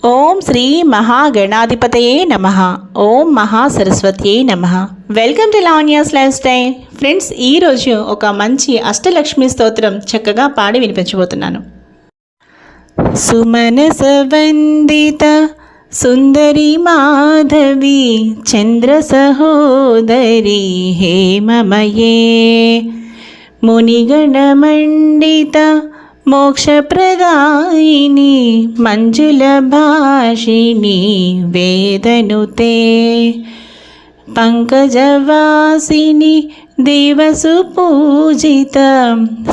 ఓం శ్రీ మహాగణాధిపతయే నమః. ఓం మహాసరస్వత్యే నమః. Welcome to Lavanya's life style. Friends, ఈరోజు ఒక మంచి అష్టలక్ష్మి స్తోత్రం చక్కగా పాడి వినిపించబోతున్నాను. సుమనస వందిత సుందరి మాధవి చంద్ర సహోదరి హేమమయే మునిగణమండిత మోక్షప్రదాయిని మంజుల భాషిణి వేదనుతే పంకజవాసిని దేవసు పూజిత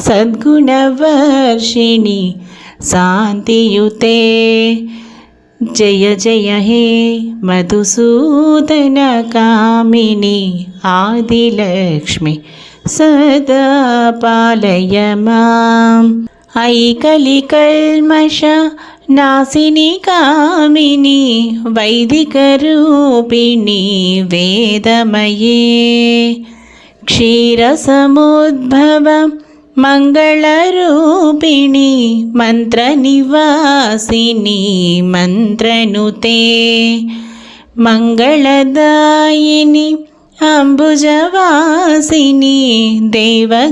సద్గుణవర్షిణి శాంతియుతే జయ జయ హే మధుసూదన కామిని ఆదిలక్ష్మి సదా పాలయ మాం. ఐకలికల్మష నాశిని కామిని వైదిక రూపిణి వేదమయే క్షీరసముద్భవ మంగళరూపిణి మంత్రనివాసిని మంత్రనుతే మంగళదాయిని అంబుజవాసిని దేవగణాశ్రిత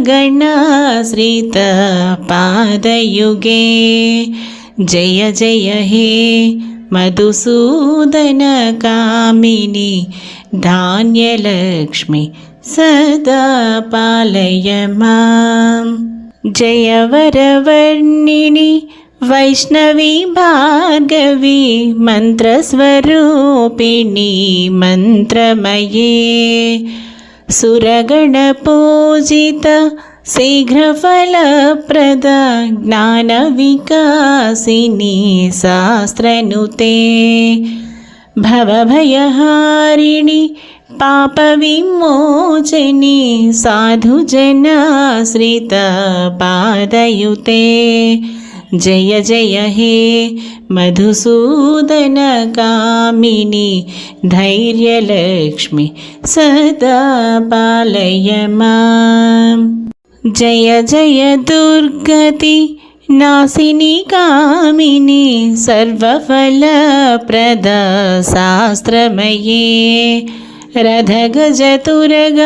పాదయుగే జయ జయ హే మధుసూదన కామిని ధాన్యలక్ష్మి సదా పాలయ మాం. జయ వరవర్ణిని వైష్ణవి భార్గవి మంత్రస్వరూపిణి మంత్రమయే సురగణ పూజిత శీఘ్రఫలప్రద జ్ఞాన వికాసిని శాస్త్రనుతే భవభయహారిణి పాప విమోచని సాధుజనాశ్రిత పాదయుతే జయ జయ హే మధుసూదన కామిని ధైర్యలక్ష్మి సదా పాలయ మాం. జయ జయ దుర్గతి నాశిని కామిని సర్వఫలప్రద శాస్త్రమయే రథగజతురగ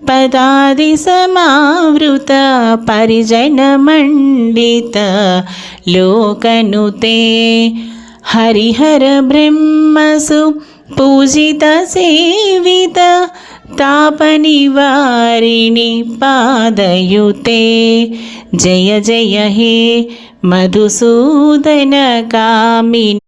పదాది సమావృత పరిజనమండిత లోకనుతే హరిహర బ్రహ్మసు పూజిత సేవిత తాపనివారిణి పాదయుతే జయ జయ హే మధుసూదన కామిని